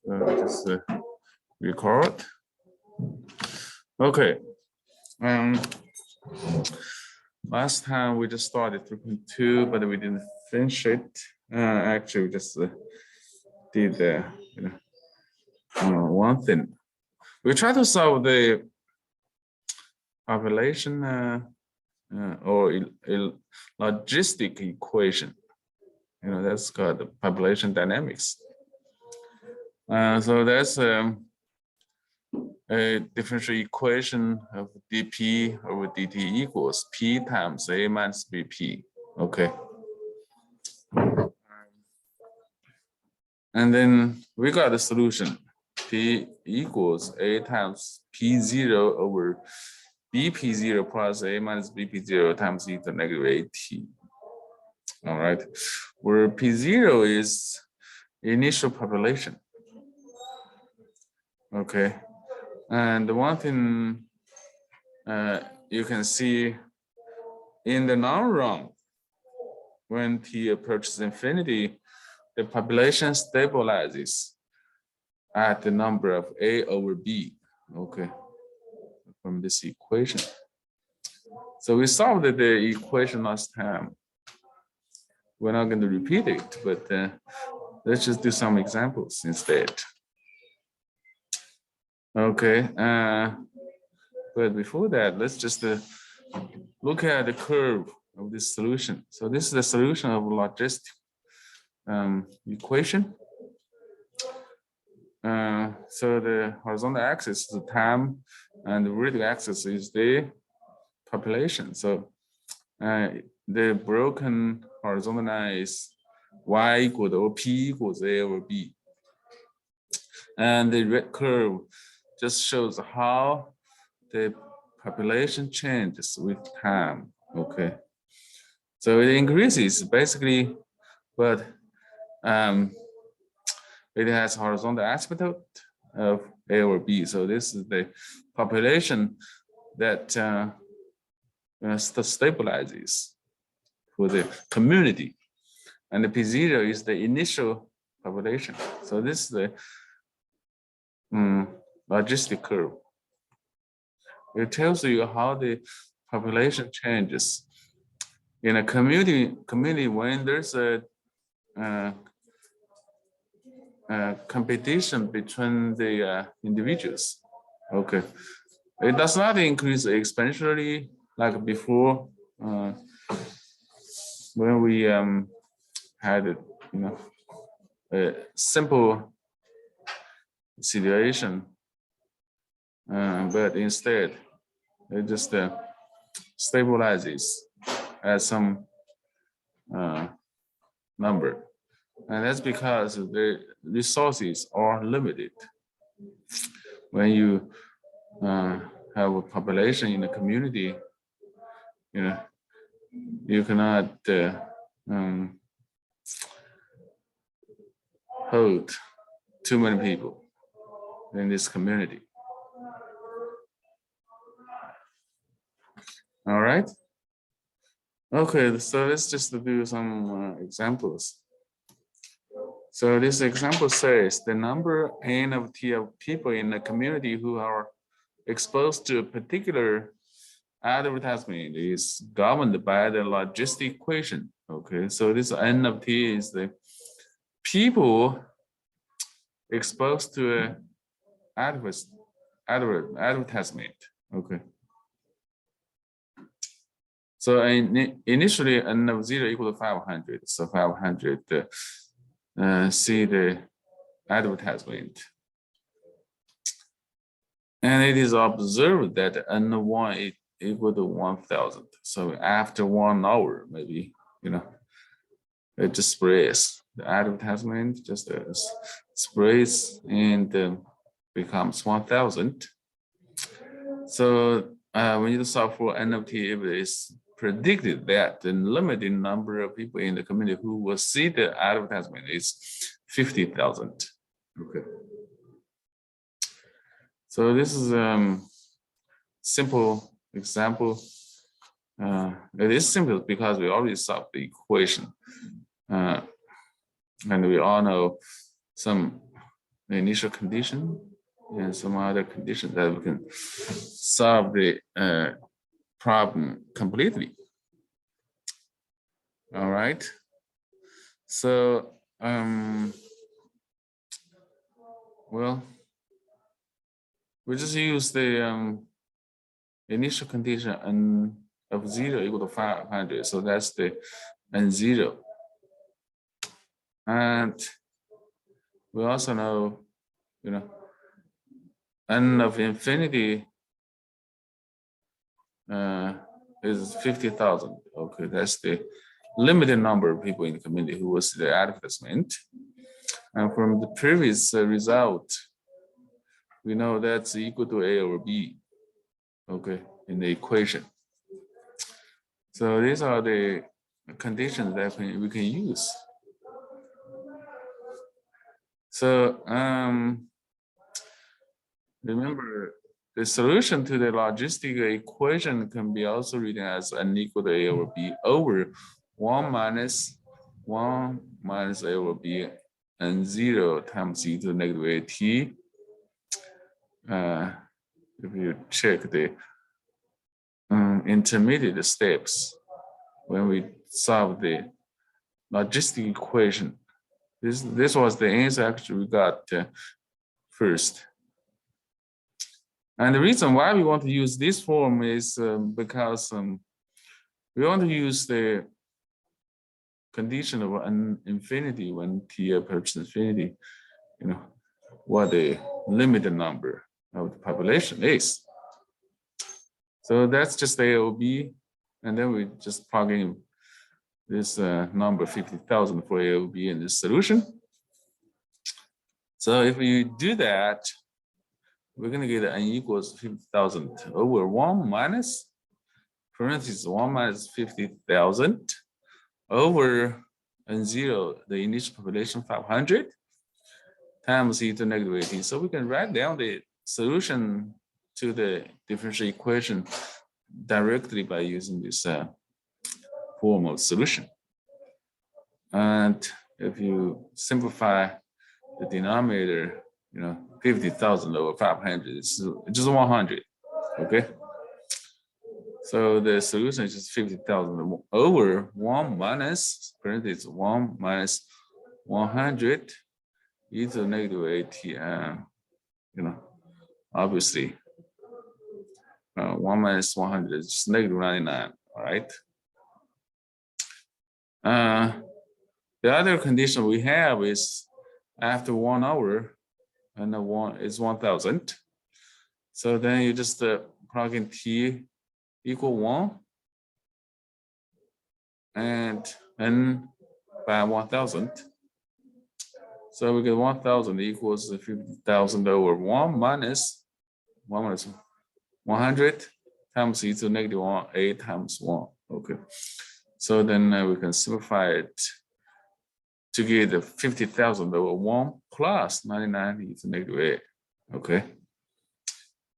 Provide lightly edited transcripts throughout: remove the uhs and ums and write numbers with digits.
Just record. Okay. Last time we just started 3.2, but we didn't finish it. Actually, we just did one thing. We try to solve the population or a logistic equation. That's called population dynamics. So that's a differential equation of dp over dt equals p times a minus bp. Okay. And then we got the solution. P equals a times p0 over bp0 plus a minus bp0 times e to the negative at. All right, where p0 is initial population. Okay, and the one thing you can see in the long run, when t approaches infinity, the population stabilizes at the number of a over b. Okay, from this equation. So we solved the equation last time. We're not going to repeat it, but let's just do some examples instead. Okay, but before that, let's just look at the curve of this solution. So this is the solution of logistic equation. So the horizontal axis is the time, and the vertical axis is the population. So the broken horizontal line is y equal to or p equals a over b. And the red curve just shows how the population changes with time. Okay. So it increases basically, but it has horizontal aspect of a over b. So this is the population that stabilizes for the community, and the p0 is the initial population. So this is the logistic curve. It tells you how the population changes in a community when there's a competition between the individuals. Okay, it does not increase exponentially like before when we had a simple situation, but instead it just stabilizes at some number, and that's because the resources are limited. When you have a population in a community, you cannot hold too many people in this community. All right. Okay, so let's just do some examples. So this example says the number n of t of people in the community who are exposed to a particular advertisement is governed by the logistic equation. Okay, so this n of t is the people exposed to an advertisement. Okay. So initially n of 0 equal to 500. So 500 see the advertisement. And it is observed that n1 is equal to 1000. So after 1 hour, maybe, it just spreads. The advertisement just spreads and becomes 1000. So when you solve for n of t, if it is predicted that the limited number of people in the community who will see the advertisement is 50,000. Okay. So this is simple example. It is simple because we already solved the equation, and we all know some the initial condition and some other conditions that we can solve the problem completely. All right. So, well, we just use the initial condition n of 0 equal to 500. So that's the n0. And we also know, n of infinity is 50,000. Okay, that's the limited number of people in the community who will see the advertisement. And from the previous result, we know that's equal to A over B, okay, in the equation. So these are the conditions that we can use. So remember, the solution to the logistic equation can be also written as n equal to A over B over 1 minus A over B and 0 times e to the negative AT. If you check the intermediate steps when we solve the logistic equation, this was the answer actually we got first. And the reason why we want to use this form is because we want to use the condition of infinity when t approaches infinity, what the limited number of the population is. So that's just A over B, and then we just plug in this number 50,000 for A over B in this solution. So if we do that, we're going to get n equals 50,000 over 1 minus, parentheses 1 minus 50,000 over n0, the initial population 500, times e to the negative 18. So we can write down the solution to the differential equation directly by using this form of solution. And if you simplify the denominator, 50,000 over 500 is just 100, okay? So the solution is just 50,000 over 1 minus, parentheses 1 minus 100 e to the negative 80, obviously 1 minus 100 is just negative 99, all right? The other condition we have is after 1 hour, and the 1 is 1,000. So then you just plug in t equal 1 and n by 1,000. So we get 1,000 equals 50,000 over 1 minus 100 times e to the negative 1, 8 times 1. Okay. So then we can simplify it to get the 50,000 over 1 plus 99 e to the negative 8. Okay.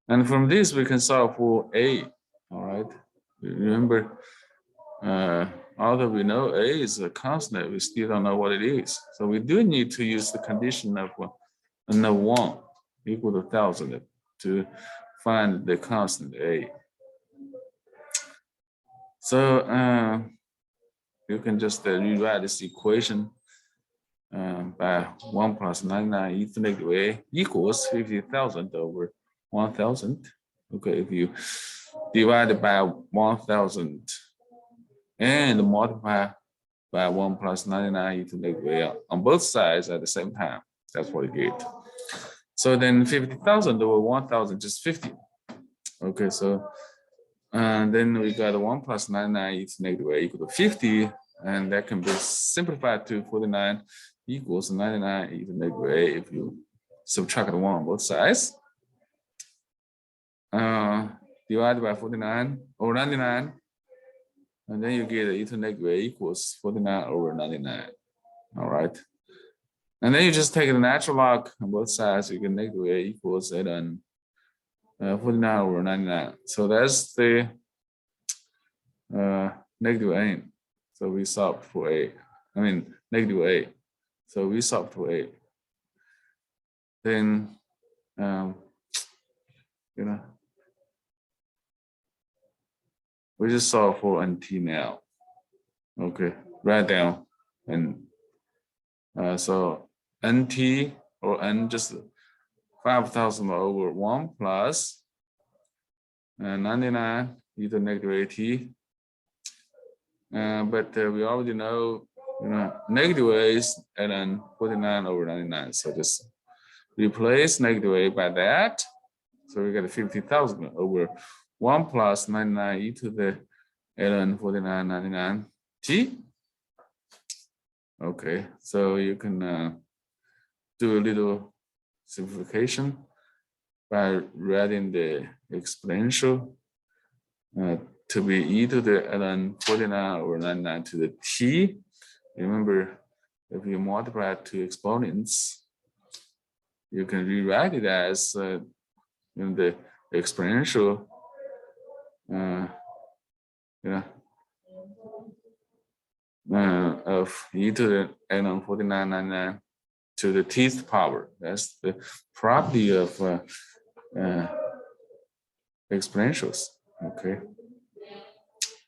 And from this, we can solve for A. All right. Remember, although we know A is a constant, we still don't know what it is. So we do need to use the condition of n 1 equal to 1,000 to find the constant A. So you can just rewrite this equation by 1 plus 99 e to the negative A equals 50,000 over 1,000. Okay, if you divide it by 1,000 and multiply by 1 plus 99 e to the negative A on both sides at the same time, that's what you get. So then 50,000 over 1,000, just 50. Okay, so then we got 1 plus 99 e to the negative A equal to 50, and that can be simplified to 49 equals 99 e to the negative A if you subtract the 1 on both sides. Divided by 49 over 99, and then you get e to the negative A equals 49 over 99. All right. And then you just take the natural log on both sides, you get negative A equals 8 and 49 over 99. So that's the negative A. So we solved for A. I mean, negative A. So we solved for A. then we just solve for NT now. Okay, write down and so NT or N just 5,000 over 1 plus 99 e to negative AT. But we already know, negative A is ln 49 over 99. So just replace negative A by that. So we get 50,000 over 1 plus 99 e to the ln 49 99 t. Okay, so you can do a little simplification by writing the exponential to be e to the ln 49 over 99 to the t. Remember, if you multiply two exponents, you can rewrite it as the exponential of e to the ln 49 99 to the tth power. That's the property of exponentials. Okay,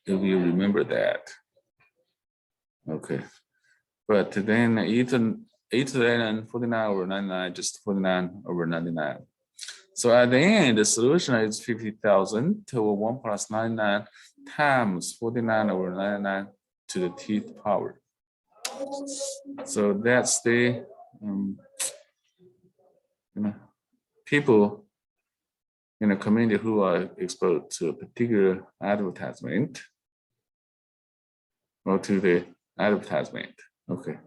if you remember that. Okay, but then e to the ln 49 over 99, just 49 over 99. So at the end, the solution is 50,000 to 1 plus 99 times 49 over 99 to the tth power. So that's the people in a community who are exposed to a particular advertisement or to the advertisement. Okay.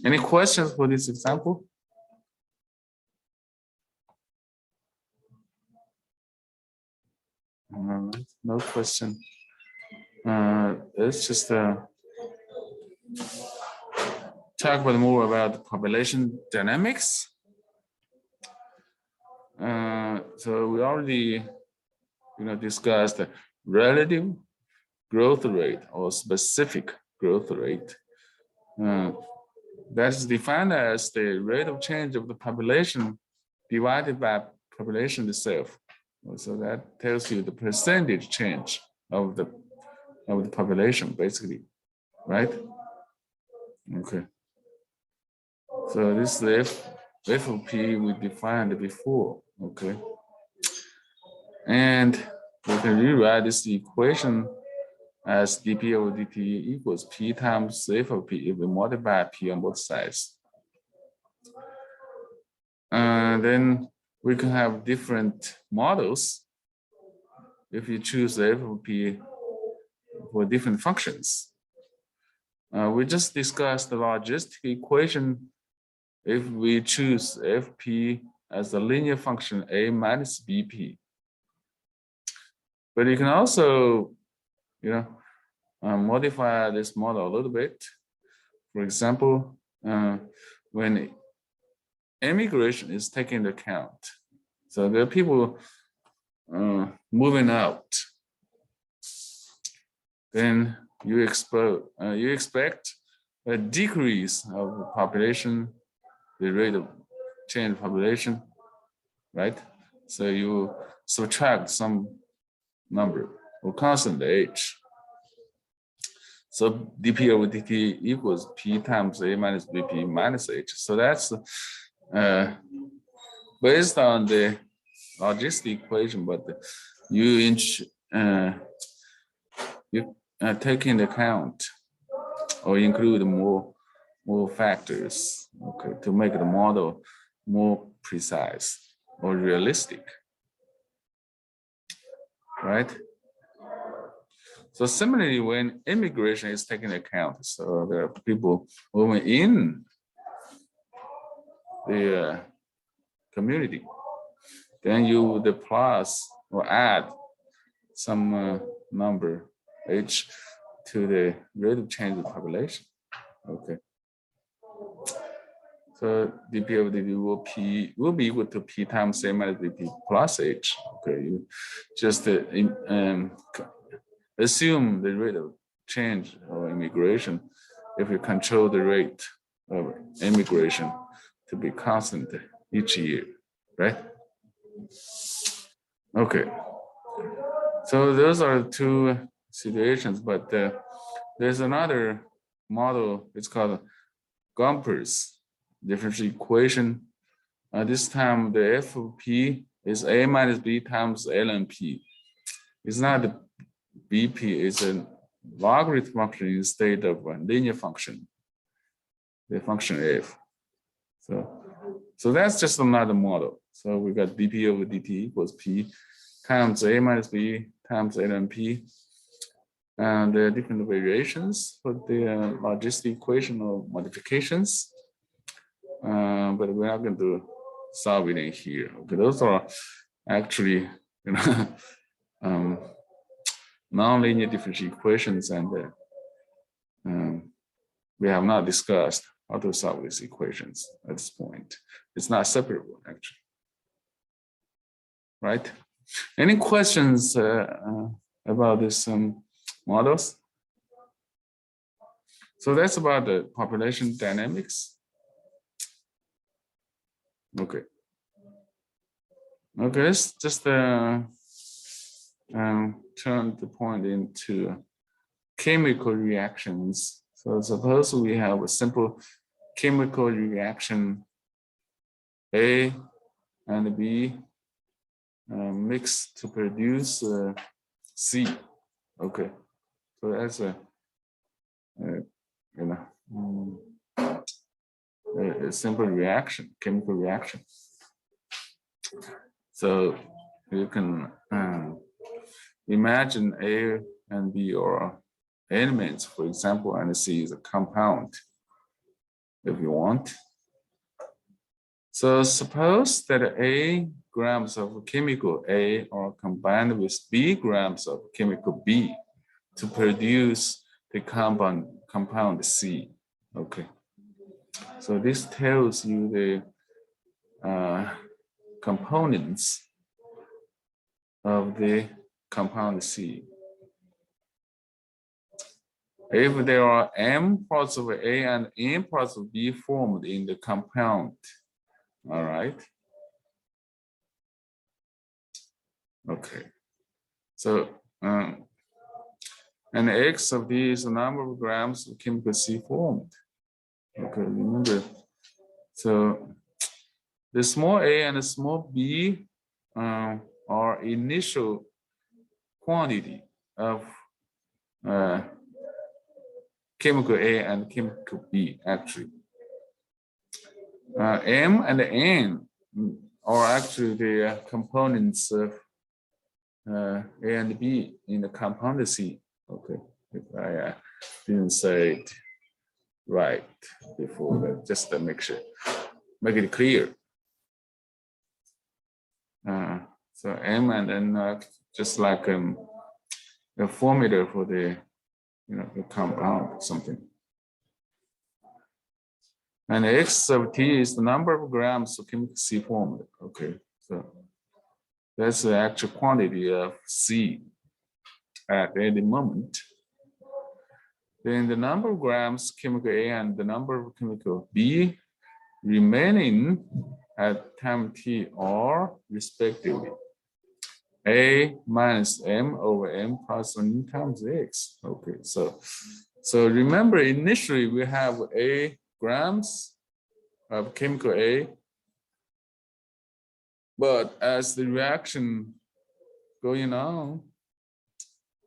Any questions for this example? No question. Let's just talk about more about population dynamics. So we already, discussed the relative growth rate or specific growth rate. That is defined as the rate of change of the population divided by population itself. So that tells you the percentage change of the population, basically, right? Okay. So this is f of p we defined before. Okay. And we can rewrite this equation as dp over dt equals p times f of p if we multiply p on both sides. Then we can have different models if you choose f of p for different functions. We just discussed the logistic equation if we choose fp as a linear function a minus bp. But you can also, modify this model a little bit. For example, when immigration is taken into account, so there are people moving out, then you expect a decrease of the population, the rate of change of population, right? So you subtract some number or constant h. So dp over dt equals p times a minus bp minus h. So that's based on the logistic equation, but you take into account or include more factors, okay, to make the model more precise or realistic, right? So similarly, when immigration is taken into account, so there are people moving in the community, then you would plus or add some number h to the rate of change of population. Okay. So dp over dt will be equal to p times a minus bp plus h. Okay, you just assume the rate of change or immigration if you control the rate of immigration to be constant each year, right? Okay, so those are two situations, but there's another model, it's called Gumpers differential equation. This time the f of p is a minus b times ln p. It's not the bp, it's a logarithm function instead of a linear function, the function f. So that's just another model. So we got dp over dt equals p times a minus b times ln p. And there are different variations for the logistic equation or modifications. But we're not going to solve it in here. Okay, those are actually, nonlinear differential equations, and we have not discussed how to solve these equations at this point. It's not separable, actually. Right? Any questions about these models? So that's about the population dynamics. Okay. Okay, let's just turn the point into chemical reactions. So suppose we have a simple chemical reaction A and B mixed to produce C. Okay, so that's a simple reaction, chemical reaction. So you can imagine A and B are elements, for example, and C is a compound, if you want. So suppose that A grams of chemical A are combined with B grams of chemical B to produce the compound C. Okay. So this tells you the components of the compound C. If there are m parts of A and n parts of B formed in the compound, all right. Okay. So, and X of D is the number of grams of chemical C formed. Okay, remember. So the small a and the small b are initial quantity of chemical A and chemical B, actually. M and N are actually the components of A and B in the compound C. Okay, if I didn't say it right before, that just to make it clear. So M and N just like a formula for the the compound or something. And X of T is the number of grams of chemical C formed. Okay, so that's the actual quantity of C at any moment. Then the number of grams chemical A and the number of chemical B remaining at time T are respectively A minus M over M plus N times X. Okay, so remember initially we have A grams of chemical A, but as the reaction going on,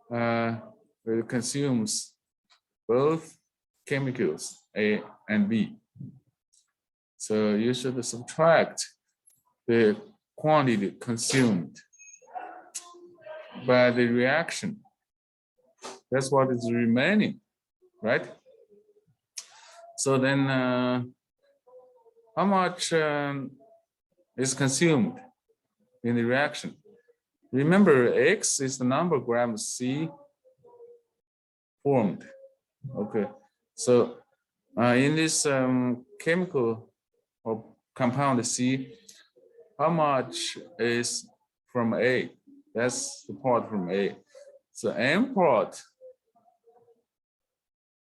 it consumes both chemicals A and B. So you should subtract the quantity consumed by the reaction. That's what is remaining, right? So then how much is consumed in the reaction? Remember, X is the number of grams C formed. Okay, so in this chemical or compound C, how much is from A? That's the part from A. So M part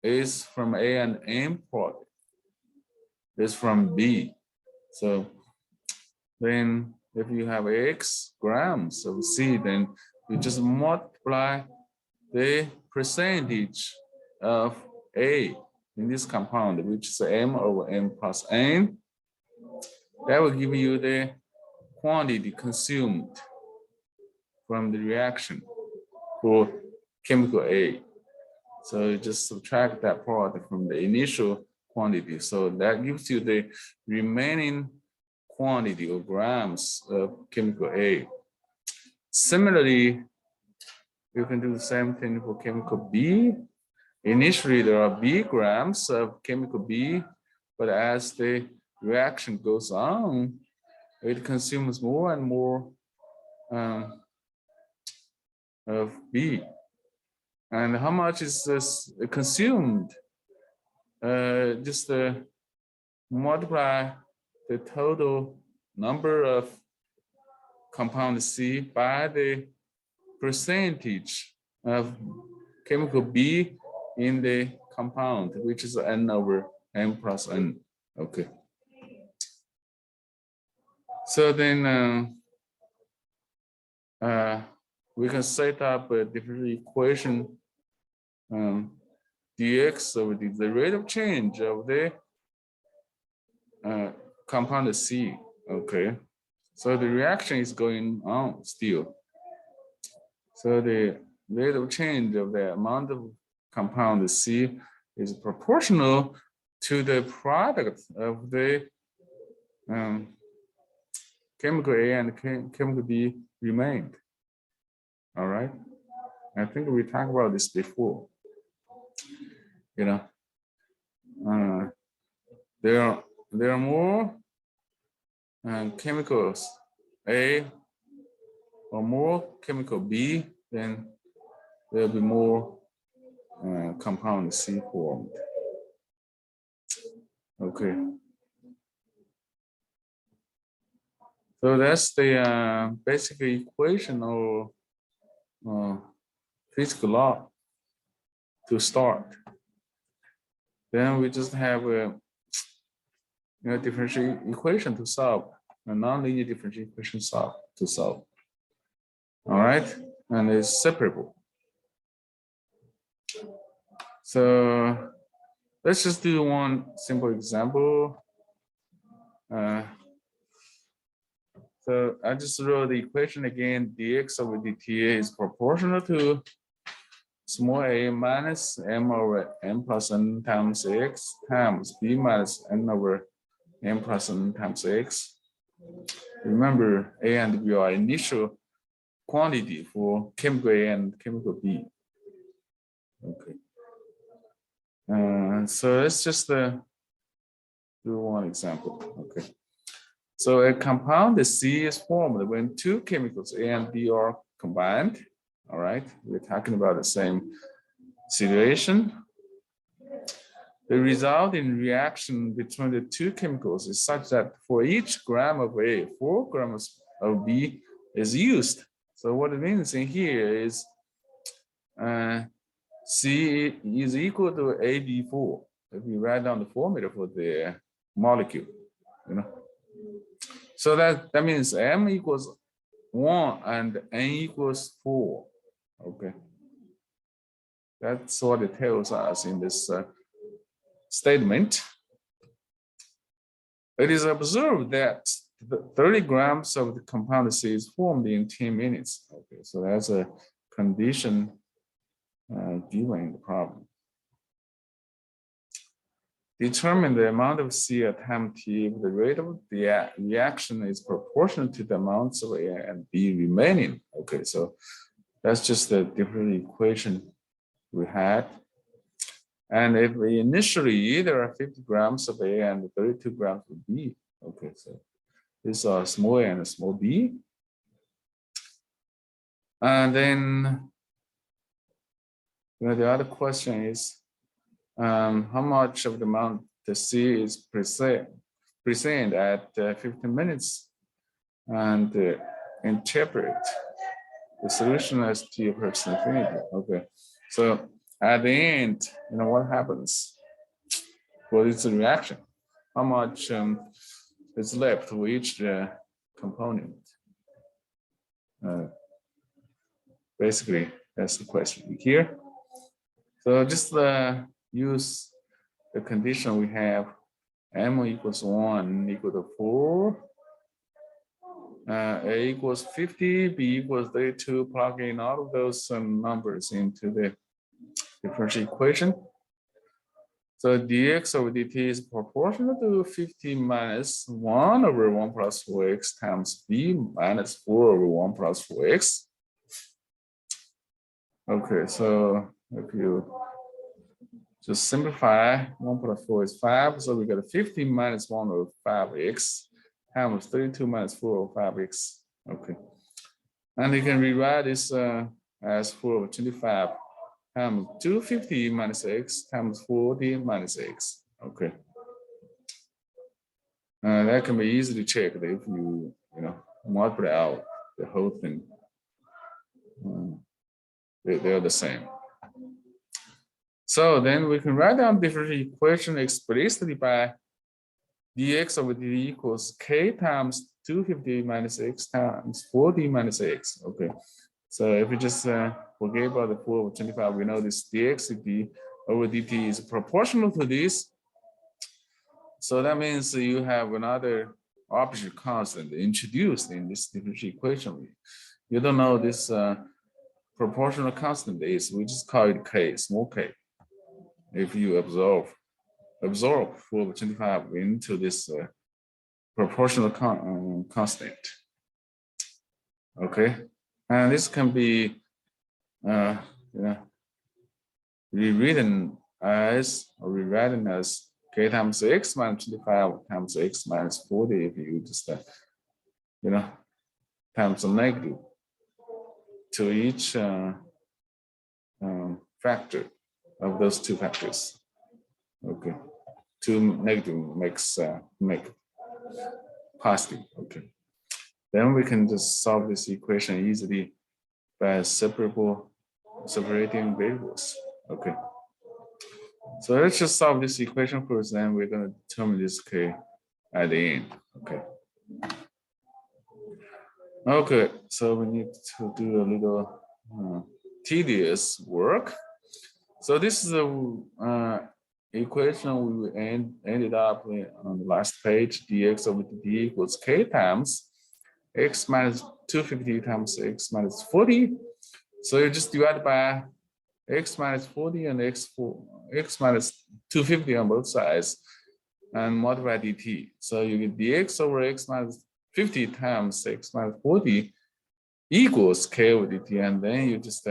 is from A and M product is from B. So then if you have X grams of C, then you just multiply the percentage of A in this compound, which is M over M plus N. That will give you the quantity consumed from the reaction for chemical A. So you just subtract that product from the initial quantity. So that gives you the remaining quantity of grams of chemical A. Similarly, you can do the same thing for chemical B. Initially, there are B grams of chemical B, but as the reaction goes on, it consumes more and more of B. And how much is this consumed? Just multiply the total number of compound C by the percentage of chemical B in the compound, which is N over M plus N. Okay. So then we can set up a different equation, dx over the rate of change of the compound C. Okay. So the reaction is going on still. So the rate of change of the amount of compound C is proportional to the product of the chemical A and chemical B remained. All right. I think we talked about this before. You know, there are more chemicals A or more chemical B, then there'll be more compound C formed. Okay. So that's the basic equation or physical law to start. Then we just have a differential equation to solve, a nonlinear differential equation to solve. All right, and it's separable. So let's just do one simple example. So I just wrote the equation again. Dx over dt is proportional to small a minus m over m plus n times x times b minus n over m plus n times x. Remember, A and B are initial quantity for chemical A and chemical B. Okay. So let's just do one example. Okay. So a compound C is formed when two chemicals A and B are combined. All right. We're talking about the same situation. The resulting reaction between the two chemicals is such that for each gram of A, 4 grams of B is used. So what it means in here is C is equal to AB4. If you write down the formula for the molecule, So that means M equals 1 and N equals 4. Okay. That's what it tells us in this statement. It is observed that 30 grams of the compound C is formed in 10 minutes. Okay, so that's a condition given in the problem. Determine the amount of C at time t if the rate of the reaction is proportional to the amounts of A and B remaining. Okay, so that's just a different equation we had. And if we initially there are 50 grams of A and 32 grams of B. Okay, so these are small a and small b. And then the other question is how much of the amount the C is present at 15 minutes, and interpret the solution as t approaches infinity. Okay, so at the end, what happens? What is the reaction? How much is left for each component? Basically, that's the question here. So just use the condition we have, m equals 1 equal to 4, a equals 50, b equals 32, plug in all of those numbers into the differential equation. So dx over dt is proportional to 50 minus 1 over 1 plus 4x times b minus 4 over 1 plus 4x. Okay, so if you just simplify, 1 plus 4 is 5, so we got a 50 minus 1 over 5x times 32 minus 4 over 5x. Okay, and you can rewrite this as 4 over 25 times 250 minus x times 40 minus x. Okay, that can be easily checked if you multiply out the whole thing. They're the same. So then we can write down differential equation explicitly by dx over dt equals k times 250 minus x times 40 minus x. Okay, so if we just forget about the 4 over 25, we know this dx over dt is proportional to this. So that means you have another opposite constant introduced in this differential equation. You don't know this proportional constant is, we just call it k, small k. If you absorb 4 over 25 into this proportional constant. Okay, and this can be rewritten as k times x minus 25 times x minus 40 if you just times a negative to each factor of those two factors. Okay, 2 negative makes make positive. Okay, then we can just solve this equation easily by separating variables. Okay, so let's just solve this equation first, then we're going to determine this k at the end. Okay. Okay, so we need to do a little tedious work. So this is the equation we ended up with on the last page. Dx over dt equals k times x minus 250 times x minus 40. So you just divide by x minus 40 and x minus 250 on both sides and multiply dt. So you get dx over x minus 50 times x minus 40 equals k over dt, and then you just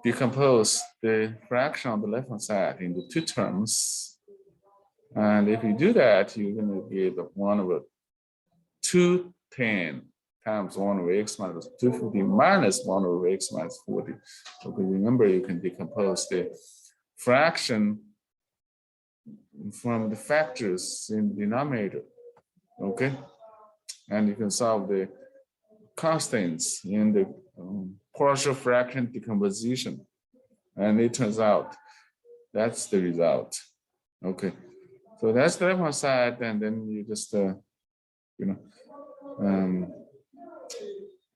decompose the fraction on the left hand side into two terms. And if you do that, you're going to get 1 over 210 times 1 over x minus 250 minus 1 over x minus 40. Okay, remember you can decompose the fraction from the factors in the denominator. Okay, and you can solve the constants in the partial fraction decomposition, and it turns out that's the result. Okay, so that's the left hand side, and then you just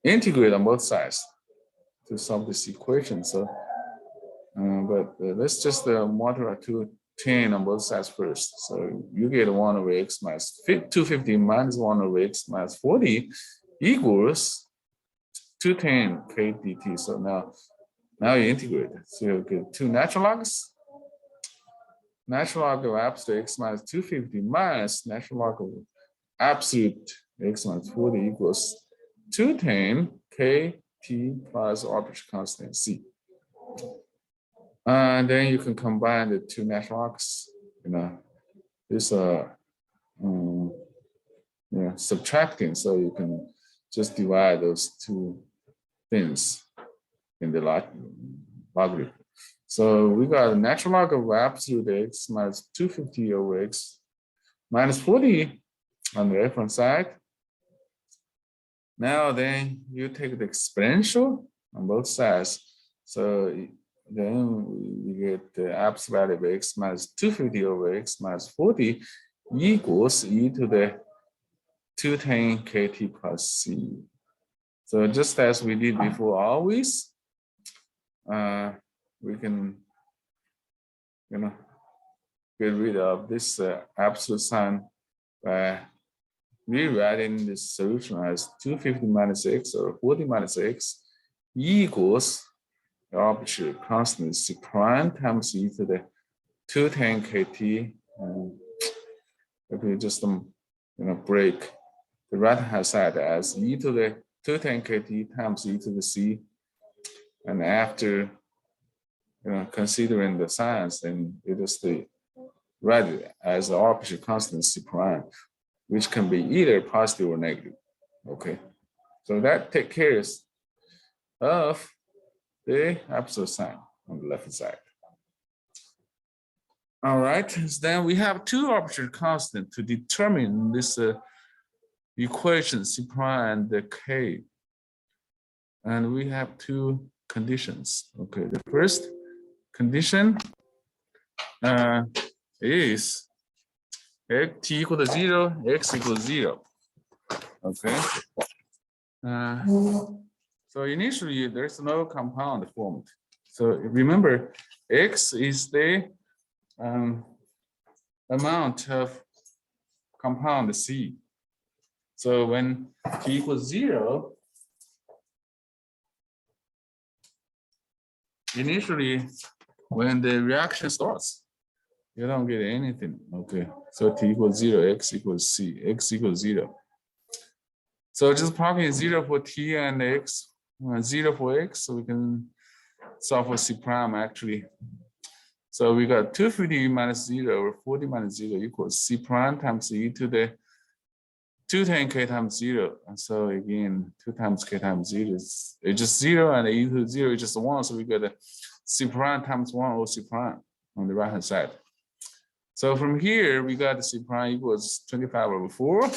integrate on both sides to solve this equation. So let's just multiply 210 on both sides first. So you get 1 over x minus 250 minus 1 over x minus 40 equals 210 k dt. So now you integrate it. So you get 2 natural logs. Natural log of absolute x minus 250 minus natural log of absolute x minus 40 equals 210 kt plus arbitrary constant c. And then you can combine the 2 natural logs. This subtracting, so you can just divide those two things in the logarithm. So we got a natural log of absolute x minus 250 over x minus 40 on the left hand side. Now then you take the exponential on both sides. So then we get the absolute value of x minus 250 over x minus 40 equals e to the 210 kt plus c. So just as we did before, always, we can, get rid of this absolute sign by rewriting this solution as 250 minus x or 40 minus x equals the arbitrary constant c prime times e to the 210 kt. And if we just break the right hand side as e to the 210 kt times e to the c, and after considering the signs, then it is the right as the arbitrary constant c prime, which can be either positive or negative. Okay, so that takes care of the absolute sign on the left side. All right, so then we have two arbitrary constants to determine this equation c prime and the k. And we have two conditions. Okay, the first condition is t equal to 0, x equals 0. Okay. So initially, there's no compound formed. So remember, x is the amount of compound C. So when t equals 0, initially, when the reaction starts, you don't get anything. Okay, so t equals 0, x equals c, x equals 0. So just plug in 0 for t and x, 0 for x, so we can solve for c prime actually. So we got 250 minus 0 over 40 minus 0 equals c prime times e to the 210 k times 0. And so again, 2 times k times 0 is just 0, and e to 0 is just 1. So we got a c prime times 1 over c prime on the right hand side. So from here, we got the c prime equals 25 over 4.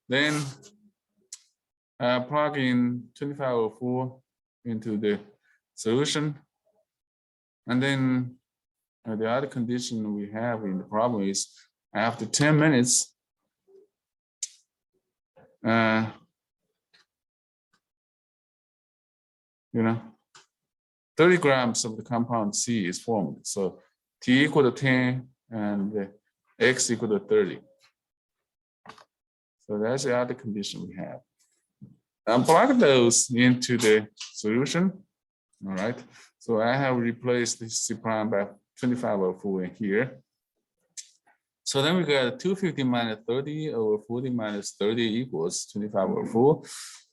Then plug in 25 over 4 into the solution. And then the other condition we have in the problem is after 10 minutes, 30 grams of the compound C is formed. So T equal to 10 and X equal to 30. So that's the other condition we have. And plug those into the solution. All right. So I have replaced this C prime by 25 over 4 in here. So then we got 250 minus 30 over 40 minus 30 equals 25 over 4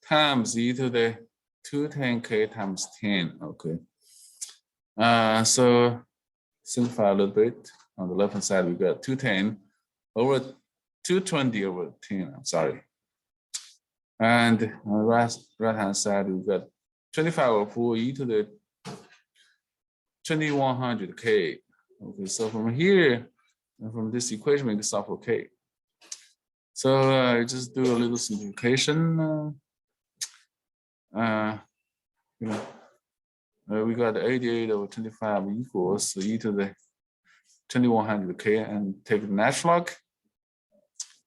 times e to the 210k times 10. Okay. So simplify a little bit. On the left hand side, we got 210 over 220 over 10. I'm sorry. And on the right hand side, we got 25 over 4 e to the 2100k. Okay, so from here, from this equation, we can solve for k. So just do a little simplification. We got 88 over 25 equals e to the 2100k, and take the natural log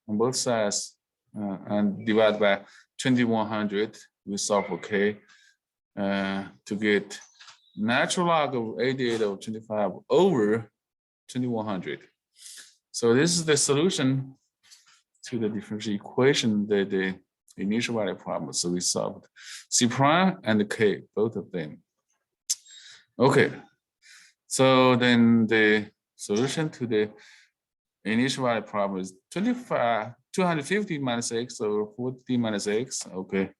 on both sides and divide by 2100. We solve for k to get natural log of 88 over 25 over 2100. So this is the solution to the differential equation, the initial value problem. So we solved C prime and K, both of them. Okay, so then the solution to the initial value problem is 250 minus x over 40 minus x, okay,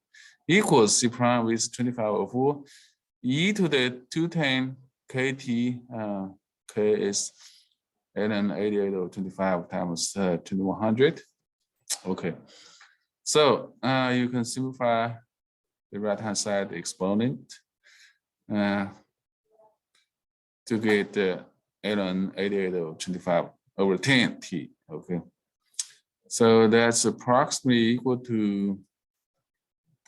equals C prime with 25 over 4, e to the 210 kt, k is and then 88 over 25 times 2100. Okay, so you can simplify the right hand side exponent to get 88 over 25 over 10t. Okay, so that's approximately equal to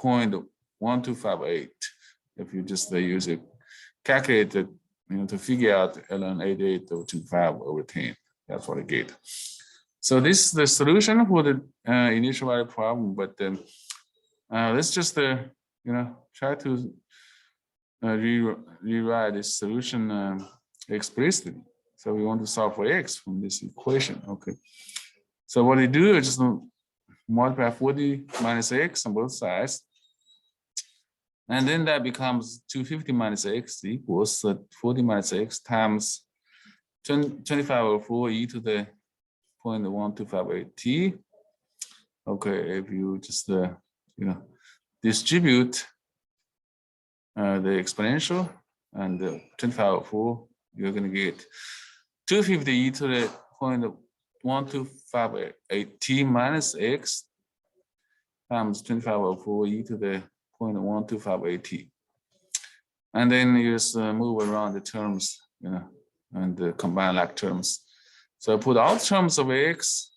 0.1258. if you just use a calculator, to figure out ln 88 over 25 over 10. That's what I get. So this is the solution for the initial value problem, but let's just try to rewrite this solution explicitly. So we want to solve for x from this equation. Okay. So what we do is just multiply 40 minus x on both sides. And then that becomes 250 minus x equals 40 minus x times 25 over 4 e to the 0.1258 t. Okay, if you just distribute the exponential and the 25 over 4, you're going to get 250 e to the 0.1258 t minus x times 25 over 4 e to the 0.1258 t. And then you just move around the terms, and combine like terms. So put all terms of x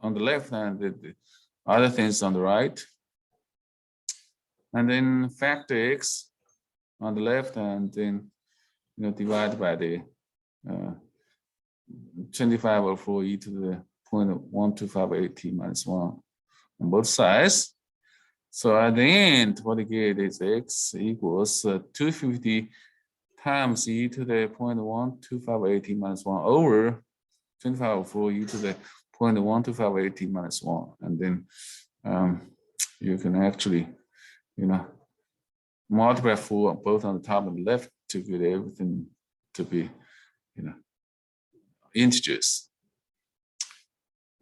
on the left and the other things on the right. And then factor x on the left and then divide by the 25 over 4 e to the 0.1258 t minus 1 on both sides. So at the end, what you get is x equals 250 times e to the 0.1258 t minus 1 over 25 over 4 e to the 0.1258 t minus 1. And then you can actually, multiply 4 both on the top and the left to get everything to be, integers.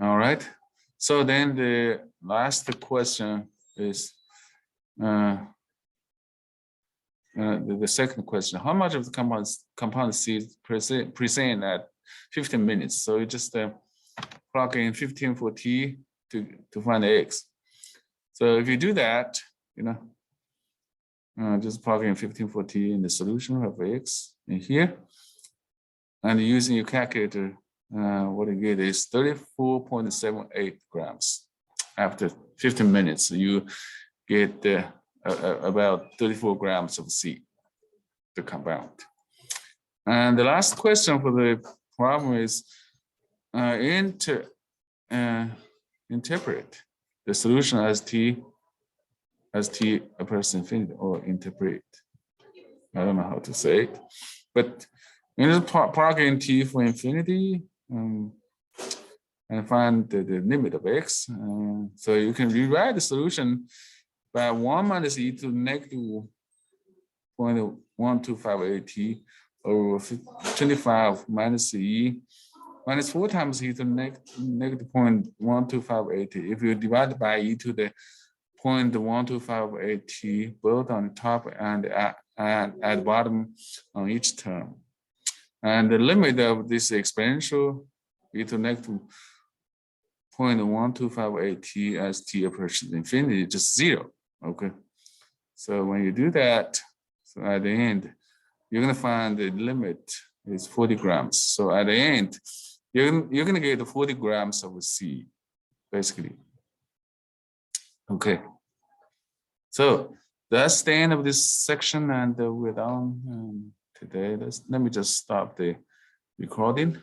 All right. So then the last question is the second question. How much of the compound C present at 15 minutes? So you just plug in 15 for t to find the x. So if you do that, just plug in 15 for t in the solution of x in here, and using your calculator, what you get is 34.78 grams. After 15 minutes, you get about 34 grams of C, the compound. And the last question for the problem is interpret the solution as t approaches infinity, or interpret. I don't know how to say it, but plug in t for infinity and find the limit of x. So you can rewrite the solution by 1 minus e to negative 0.1258 t over 25 minus e minus 4 times e to negative 0.1258 t. If you divide by e to the 0.1258 t, both on top and at the bottom on each term. And the limit of this exponential e to negative 0.1258 t as t approaches infinity, just 0. Okay. So when you do that, so at the end, you're going to find the limit is 40 grams. So at the end, you're going to get the 40 grams of C, basically. Okay. So that's the end of this section, and we're done today. Let me just stop the recording.